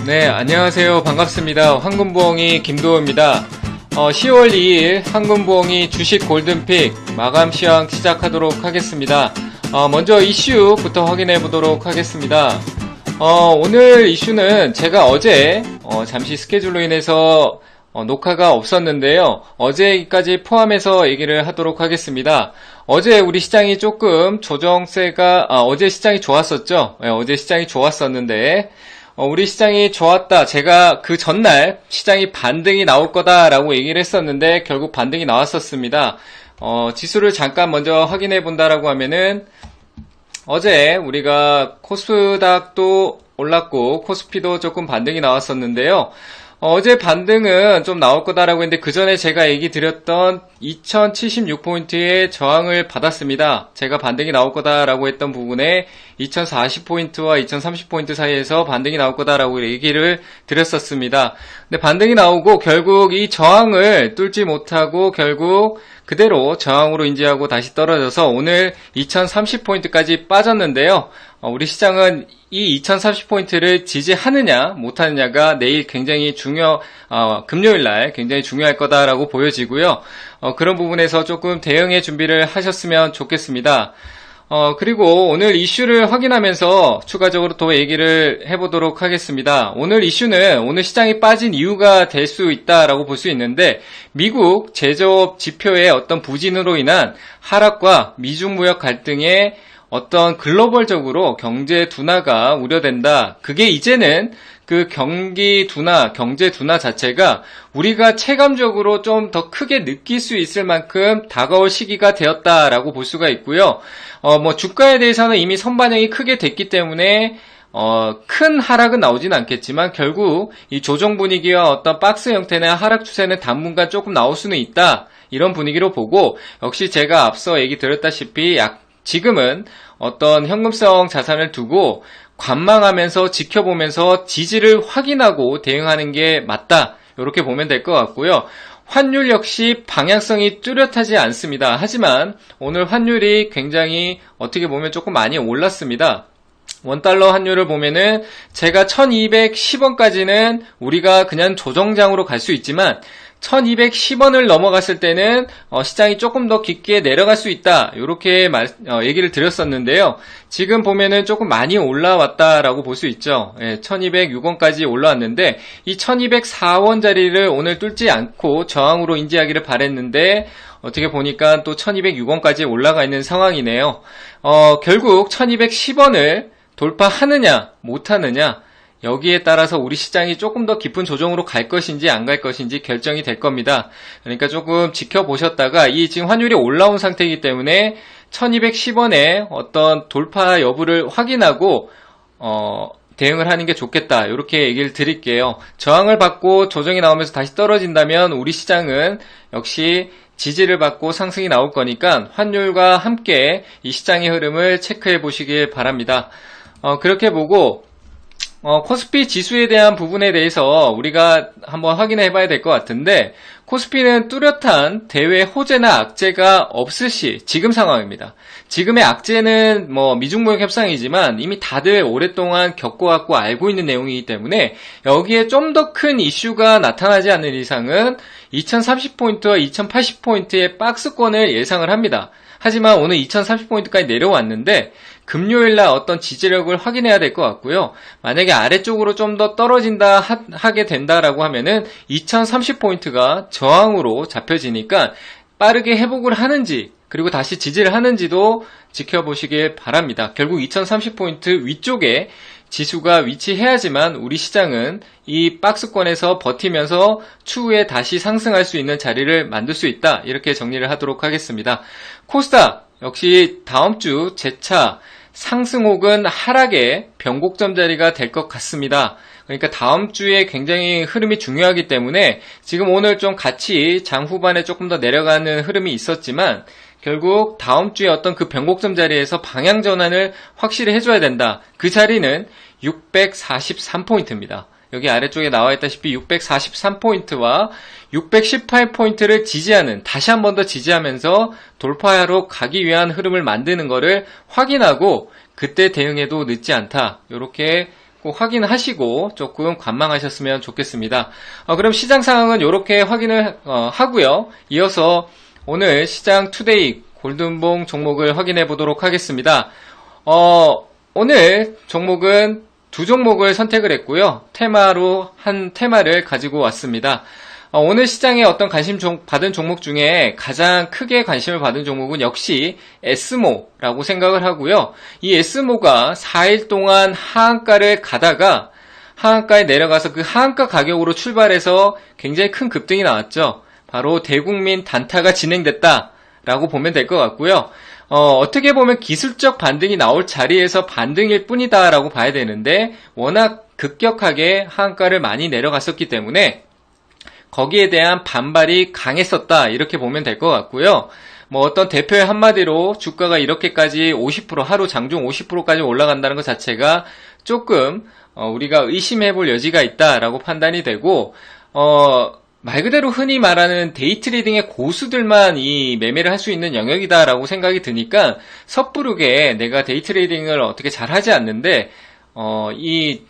네, 안녕하세요. 반갑습니다. 황금부엉이 김도호입니다. 10월 2일 황금부엉이 주식 골든픽 마감 시황 시작하도록 하겠습니다. 먼저 이슈부터 확인해 보도록 하겠습니다. 오늘 이슈는 제가 어제 잠시 스케줄로 인해서 녹화가 없었는데요. 어제까지 포함해서 얘기를 하도록 하겠습니다. 어제 우리 시장이 조금 조정세가 어제 시장이 좋았었죠. 네, 어제 시장이 좋았었는데 우리 시장이 좋았다. 제가 그 전날 시장이 반등이 나올 거다라고 얘기를 했었는데 결국 반등이 나왔었습니다. 지수를 잠깐 먼저 확인해 본다라고 하면은 어제 우리가 코스닥도 올랐고 코스피도 조금 반등이 나왔었는데요. 어제 반등은 좀 나올 거다라고 했는데 그 전에 제가 얘기 드렸던 2076포인트의 저항을 받았습니다. 제가 반등이 나올 거다라고 했던 부분에 2040포인트와 2030포인트 사이에서 반등이 나올 거다라고 얘기를 드렸었습니다. 근데 반등이 나오고 결국 이 저항을 뚫지 못하고 결국 그대로 저항으로 인지하고 다시 떨어져서 오늘 2030포인트까지 빠졌는데요. 우리 시장은 이 2030포인트를 지지하느냐 못하느냐가 내일 굉장히 금요일날 굉장히 중요할 거다라고 보여지고요. 그런 부분에서 조금 대응의 준비를 하셨으면 좋겠습니다. 그리고 오늘 이슈를 확인하면서 추가적으로 또 얘기를 해보도록 하겠습니다. 오늘 이슈는 오늘 시장이 빠진 이유가 될 수 있다라고 볼 수 있는데 미국 제조업 지표의 어떤 부진으로 인한 하락과 미중 무역 갈등의 어떤 글로벌적으로 경제 둔화가 우려된다. 그게 이제는 그 경제 둔화 자체가 우리가 체감적으로 좀 더 크게 느낄 수 있을 만큼 다가올 시기가 되었다라고 볼 수가 있고요. 주가에 대해서는 이미 선반영이 크게 됐기 때문에 큰 하락은 나오진 않겠지만 결국 이 조정 분위기와 어떤 박스 형태의 하락 추세는 당분간 조금 나올 수는 있다. 이런 분위기로 보고 역시 제가 앞서 얘기 드렸다시피 지금은 어떤 현금성 자산을 두고 관망하면서 지켜보면서 지지를 확인하고 대응하는 게 맞다. 이렇게 보면 될 것 같고요. 환율 역시 방향성이 뚜렷하지 않습니다. 하지만 오늘 환율이 굉장히 어떻게 보면 조금 많이 올랐습니다. 원달러 환율을 보면은 제가 1210원까지는 우리가 그냥 조정장으로 갈 수 있지만 1210원을 넘어갔을 때는 시장이 조금 더 깊게 내려갈 수 있다. 이렇게 얘기를 드렸었는데요. 지금 보면은 조금 많이 올라왔다라고 볼 수 있죠. 1206원까지 올라왔는데 이 1204원 자리를 오늘 뚫지 않고 저항으로 인지하기를 바랬는데 어떻게 보니까 또 1206원까지 올라가 있는 상황이네요. 결국 1210원을 돌파하느냐 못하느냐 여기에 따라서 우리 시장이 조금 더 깊은 조정으로 갈 것인지 안 갈 것인지 결정이 될 겁니다. 그러니까 조금 지켜보셨다가 이 지금 환율이 올라온 상태이기 때문에 1210원의 어떤 돌파 여부를 확인하고 대응을 하는 게 좋겠다. 이렇게 얘기를 드릴게요. 저항을 받고 조정이 나오면서 다시 떨어진다면 우리 시장은 역시 지지를 받고 상승이 나올 거니까 환율과 함께 이 시장의 흐름을 체크해 보시길 바랍니다. 그렇게 보고 코스피 지수에 대한 부분에 대해서 우리가 한번 확인해 봐야 될 것 같은데 코스피는 뚜렷한 대외 호재나 악재가 없을 시 지금 상황입니다. 지금의 악재는 미중무역 협상이지만 이미 다들 오랫동안 겪어왔고 알고 있는 내용이기 때문에 여기에 좀 더 큰 이슈가 나타나지 않는 이상은 2030포인트와 2080포인트의 박스권을 예상을 합니다. 하지만 오늘 2030포인트까지 내려왔는데 금요일날 어떤 지지력을 확인해야 될 것 같고요. 만약에 아래쪽으로 좀 더 떨어진다 하게 된다라고 하면은 2030포인트가 저항으로 잡혀지니까 빠르게 회복을 하는지 그리고 다시 지지를 하는지도 지켜보시길 바랍니다. 결국 2030포인트 위쪽에 지수가 위치해야지만 우리 시장은 이 박스권에서 버티면서 추후에 다시 상승할 수 있는 자리를 만들 수 있다. 이렇게 정리를 하도록 하겠습니다. 코스닥 역시 다음 주 재차 상승 혹은 하락의 변곡점 자리가 될 것 같습니다. 그러니까 다음 주에 굉장히 흐름이 중요하기 때문에 지금 오늘 좀 같이 장 후반에 조금 더 내려가는 흐름이 있었지만 결국 다음 주에 어떤 그 변곡점 자리에서 방향 전환을 확실히 해줘야 된다. 그 자리는 643포인트입니다. 여기 아래쪽에 나와 있다시피 643포인트와 618포인트를 지지하는, 다시 한 번 더 지지하면서 돌파하러 가기 위한 흐름을 만드는 것을 확인하고 그때 대응해도 늦지 않다. 이렇게 꼭 확인하시고 조금 관망하셨으면 좋겠습니다. 그럼 시장 상황은 이렇게 확인을 하고요. 이어서 오늘 시장 투데이 골든봉 종목을 확인해 보도록 하겠습니다. 오늘 종목은 두 종목을 선택을 했고요. 테마로 한 테마를 가지고 왔습니다. 오늘 시장에 어떤 관심 받은 종목 중에 가장 크게 관심을 받은 종목은 역시 에스모라고 생각을 하고요. 이 에스모가 4일 동안 하한가를 가다가 하한가에 내려가서 그 하한가 가격으로 출발해서 굉장히 큰 급등이 나왔죠. 바로 대국민 단타가 진행됐다라고 보면 될 것 같고요. 어떻게 보면 기술적 반등이 나올 자리에서 반등일 뿐이다라고 봐야 되는데 워낙 급격하게 하한가를 많이 내려갔었기 때문에 거기에 대한 반발이 강했었다 이렇게 보면 될 것 같고요. 어떤 대표의 한마디로 주가가 이렇게까지 50% 하루 장중 50%까지 올라간다는 것 자체가 조금 우리가 의심해 볼 여지가 있다라고 판단이 되고 말 그대로 흔히 말하는 데이 트레이딩의 고수들만 이 매매를 할 수 있는 영역이다라고 생각이 드니까 섣부르게 내가 데이 트레이딩을 어떻게 잘 하지 않는데 이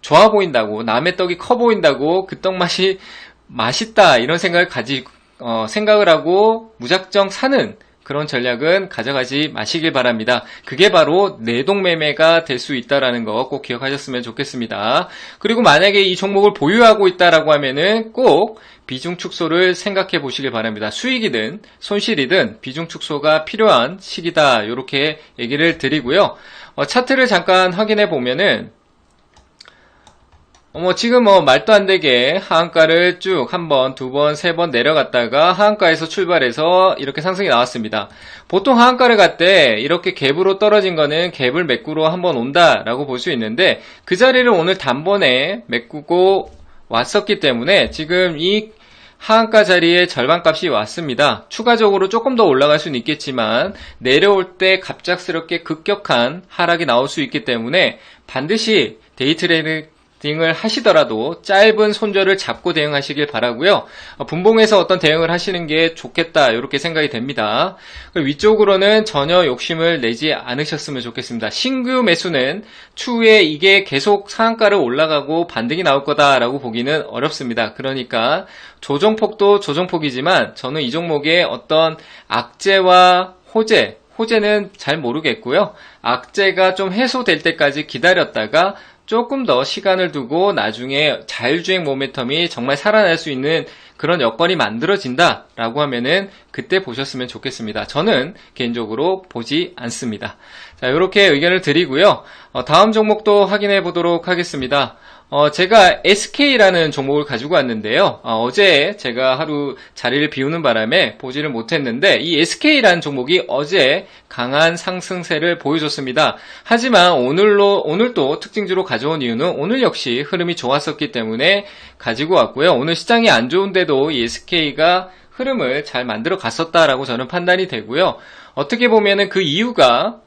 좋아 보인다고 남의 떡이 커 보인다고 그 떡 맛이 맛있다 이런 생각을 하고 무작정 사는 그런 전략은 가져가지 마시길 바랍니다. 그게 바로 내동매매가 될 수 있다라는 거 꼭 기억하셨으면 좋겠습니다. 그리고 만약에 이 종목을 보유하고 있다라고 하면은 꼭 비중 축소를 생각해 보시길 바랍니다. 수익이든 손실이든 비중 축소가 필요한 시기다 이렇게 얘기를 드리고요. 차트를 잠깐 확인해 보면은 지금 말도 안 되게 하한가를 쭉 한 번, 두 번, 세 번 내려갔다가 하한가에서 출발해서 이렇게 상승이 나왔습니다. 보통 하한가를 갈 때 이렇게 갭으로 떨어진 거는 갭을 메꾸러 한번 온다라고 볼 수 있는데 그 자리를 오늘 단번에 메꾸고 왔었기 때문에 지금 이 하한가 자리에 절반값이 왔습니다. 추가적으로 조금 더 올라갈 수는 있겠지만 내려올 때 갑작스럽게 급격한 하락이 나올 수 있기 때문에 반드시 데이 트레이딩을 하시더라도 짧은 손절을 잡고 대응하시길 바라고요. 분봉에서 어떤 대응을 하시는 게 좋겠다 이렇게 생각이 됩니다. 위쪽으로는 전혀 욕심을 내지 않으셨으면 좋겠습니다. 신규 매수는 추후에 이게 계속 상한가를 올라가고 반등이 나올 거다라고 보기는 어렵습니다. 그러니까 조정폭도 조정폭이지만 저는 이 종목의 어떤 악재와 호재는 잘 모르겠고요. 악재가 좀 해소될 때까지 기다렸다가 조금 더 시간을 두고 나중에 자율주행 모멘텀이 정말 살아날 수 있는 그런 여건이 만들어진다라고 하면은 그때 보셨으면 좋겠습니다. 저는 개인적으로 보지 않습니다. 자, 이렇게 의견을 드리고요. 다음 종목도 확인해 보도록 하겠습니다. 제가 SK라는 종목을 가지고 왔는데요. 어제 제가 하루 자리를 비우는 바람에 보지를 못했는데 이 SK라는 종목이 어제 강한 상승세를 보여줬습니다. 하지만 오늘도 특징주로 가져온 이유는 오늘 역시 흐름이 좋았었기 때문에 가지고 왔고요. 오늘 시장이 안 좋은데도 이 SK가 흐름을 잘 만들어 갔었다라고 저는 판단이 되고요. 어떻게 보면은 그 이유가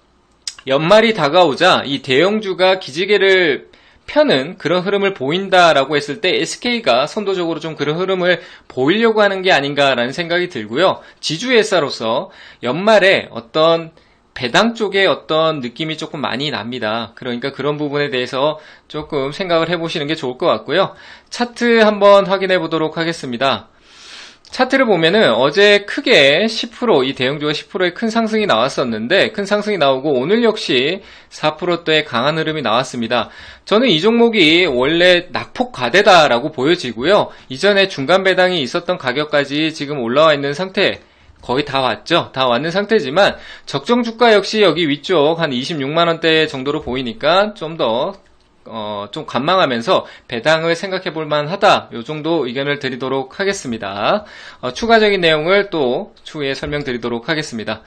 연말이 다가오자 이 대형주가 기지개를 펴는 그런 흐름을 보인다라고 했을 때 SK가 선도적으로 좀 그런 흐름을 보이려고 하는 게 아닌가라는 생각이 들고요. 지주회사로서 연말에 어떤 배당 쪽에 어떤 느낌이 조금 많이 납니다. 그러니까 그런 부분에 대해서 조금 생각을 해보시는 게 좋을 것 같고요. 차트 한번 확인해 보도록 하겠습니다. 차트를 보면은 어제 크게 10%, 이 대형주가 10%의 큰 상승이 나왔었는데 큰 상승이 나오고 오늘 역시 4%대의 강한 흐름이 나왔습니다. 저는 이 종목이 원래 낙폭 과대다라고 보여지고요. 이전에 중간 배당이 있었던 가격까지 지금 올라와 있는 상태 거의 다 왔죠. 다 왔는 상태지만 적정 주가 역시 여기 위쪽 한 26만원대 정도로 보이니까 좀 관망하면서 배당을 생각해 볼 만하다. 요 정도 의견을 드리도록 하겠습니다. 추가적인 내용을 또 추후에 설명드리도록 하겠습니다.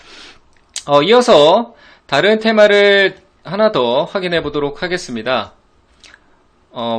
이어서 다른 테마를 하나 더 확인해 보도록 하겠습니다.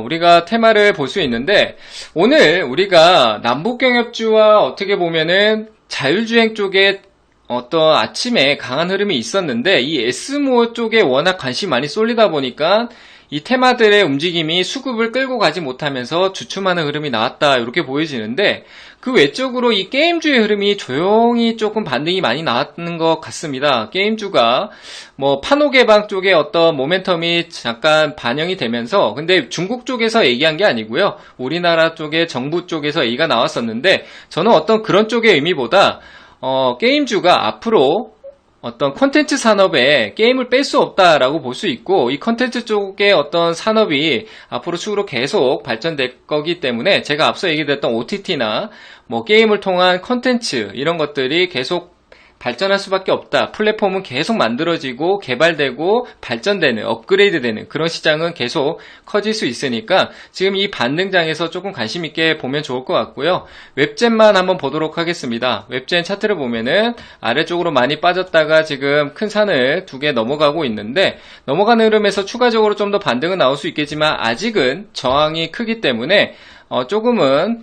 우리가 테마를 볼 수 있는데 오늘 우리가 남북경협주와 어떻게 보면은 자율주행 쪽에 어떤 아침에 강한 흐름이 있었는데 이 에스모 쪽에 워낙 관심이 많이 쏠리다 보니까 이 테마들의 움직임이 수급을 끌고 가지 못하면서 주춤하는 흐름이 나왔다 이렇게 보여지는데, 그 외적으로 이 게임주의 흐름이 조용히 조금 반등이 많이 나왔는 것 같습니다. 게임주가 뭐 판호 개방 쪽에 어떤 모멘텀이 잠깐 반영이 되면서, 근데 중국 쪽에서 얘기한 게 아니고요, 우리나라 쪽에 정부 쪽에서 얘기가 나왔었는데, 저는 어떤 그런 쪽의 의미보다 게임주가 앞으로 어떤 콘텐츠 산업에 게임을 뺄 수 없다라고 볼 수 있고, 이 콘텐츠 쪽의 어떤 산업이 앞으로 추후로 계속 발전될 거기 때문에, 제가 앞서 얘기드렸던 OTT나 뭐 게임을 통한 콘텐츠 이런 것들이 계속 발전할 수밖에 없다. 플랫폼은 계속 만들어지고 개발되고 발전되는, 업그레이드되는 그런 시장은 계속 커질 수 있으니까 지금 이 반등장에서 조금 관심 있게 보면 좋을 것 같고요. 웹젠만 한번 보도록 하겠습니다. 웹젠 차트를 보면은 아래쪽으로 많이 빠졌다가 지금 큰 산을 2개 넘어가고 있는데, 넘어가는 흐름에서 추가적으로 좀 더 반등은 나올 수 있겠지만 아직은 저항이 크기 때문에 조금은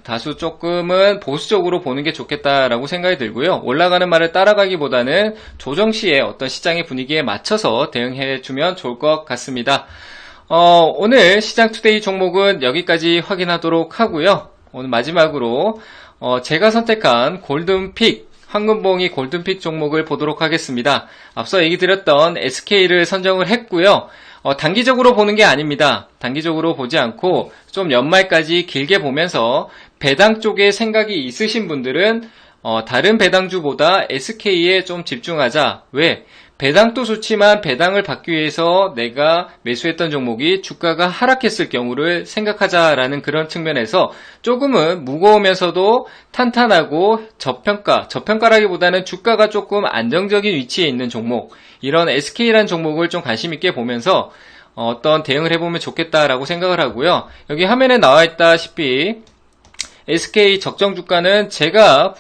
보수적으로 보는 게 좋겠다라고 생각이 들고요. 올라가는 말을 따라가기보다는 조정 시에 어떤 시장의 분위기에 맞춰서 대응해 주면 좋을 것 같습니다. 오늘 시장 투데이 종목은 여기까지 확인하도록 하고요. 오늘 마지막으로 제가 선택한 골든픽, 황금봉이 골든픽 종목을 보도록 하겠습니다. 앞서 얘기 드렸던 SK를 선정을 했고요. 단기적으로 보는 게 아닙니다. 단기적으로 보지 않고 좀 연말까지 길게 보면서 배당 쪽에 생각이 있으신 분들은 다른 배당주보다 SK에 좀 집중하자. 왜? 배당도 좋지만 배당을 받기 위해서 내가 매수했던 종목이 주가가 하락했을 경우를 생각하자라는 그런 측면에서 조금은 무거우면서도 탄탄하고 저평가라기보다는 주가가 조금 안정적인 위치에 있는 종목, 이런 SK라는 종목을 좀 관심 있게 보면서 어떤 대응을 해보면 좋겠다라고 생각을 하고요. 여기 화면에 나와 있다시피 SK 적정 주가는 제가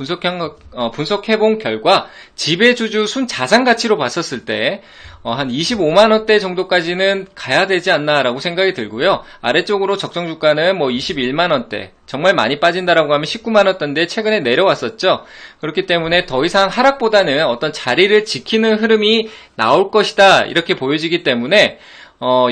분석해본 결과 지배주주 순자산 가치로 봤었을 때 한 25만원대 정도까지는 가야 되지 않나라고 생각이 들고요. 아래쪽으로 적정 주가는 뭐 21만원대, 정말 많이 빠진다라고 하면 19만원대인데 최근에 내려왔었죠. 그렇기 때문에 더 이상 하락보다는 어떤 자리를 지키는 흐름이 나올 것이다 이렇게 보여지기 때문에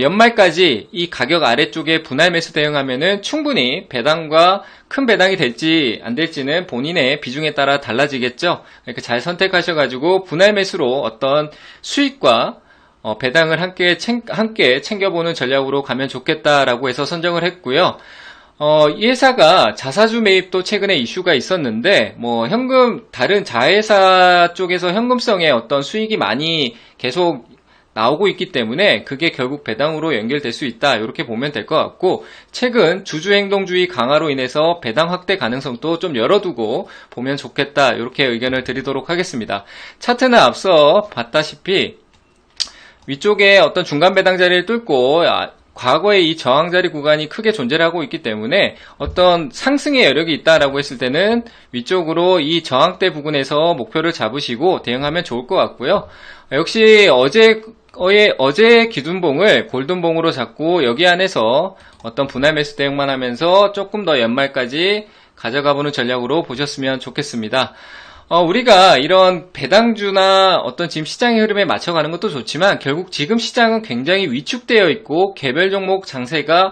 연말까지 이 가격 아래쪽에 분할 매수 대응하면은 충분히 배당과 큰 배당이 될지 안 될지는 본인의 비중에 따라 달라지겠죠. 그러니까 잘 선택하셔가지고 분할 매수로 어떤 수익과 배당을 함께 챙겨보는 전략으로 가면 좋겠다라고 해서 선정을 했고요. 이 회사가 자사주 매입도 최근에 이슈가 있었는데, 다른 자회사 쪽에서 현금성의 어떤 수익이 많이 계속 나오고 있기 때문에 그게 결국 배당으로 연결될 수 있다 이렇게 보면 될 것 같고, 최근 주주행동주의 강화로 인해서 배당 확대 가능성도 좀 열어두고 보면 좋겠다 이렇게 의견을 드리도록 하겠습니다. 차트는 앞서 봤다시피 위쪽에 어떤 중간 배당 자리를 뚫고 과거에 이 저항자리 구간이 크게 존재를 하고 있기 때문에 어떤 상승의 여력이 있다라고 했을 때는 위쪽으로 이 저항대 부근에서 목표를 잡으시고 대응하면 좋을 것 같고요. 역시 어제 기준봉을 골든봉으로 잡고 여기 안에서 어떤 분할 매수 대응만 하면서 조금 더 연말까지 가져가보는 전략으로 보셨으면 좋겠습니다. 우리가 이런 배당주나 어떤 지금 시장의 흐름에 맞춰가는 것도 좋지만 결국 지금 시장은 굉장히 위축되어 있고 개별 종목 장세가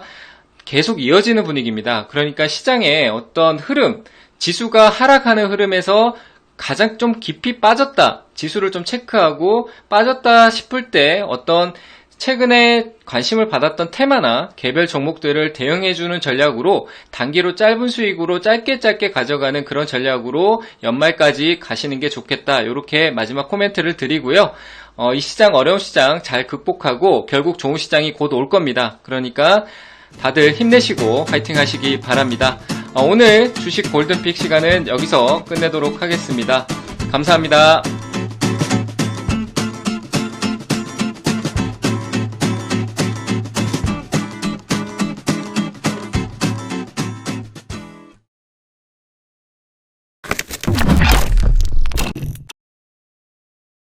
계속 이어지는 분위기입니다. 그러니까 시장의 어떤 흐름, 지수가 하락하는 흐름에서 가장 좀 깊이 빠졌다, 지수를 좀 체크하고 빠졌다 싶을 때 어떤 최근에 관심을 받았던 테마나 개별 종목들을 대응해주는 전략으로 단기로 짧은 수익으로 짧게 가져가는 그런 전략으로 연말까지 가시는 게 좋겠다 이렇게 마지막 코멘트를 드리고요. 이 시장, 어려운 시장 잘 극복하고 결국 좋은 시장이 곧 올 겁니다. 그러니까 다들 힘내시고 파이팅 하시기 바랍니다. 오늘 주식 골든픽 시간은 여기서 끝내도록 하겠습니다. 감사합니다.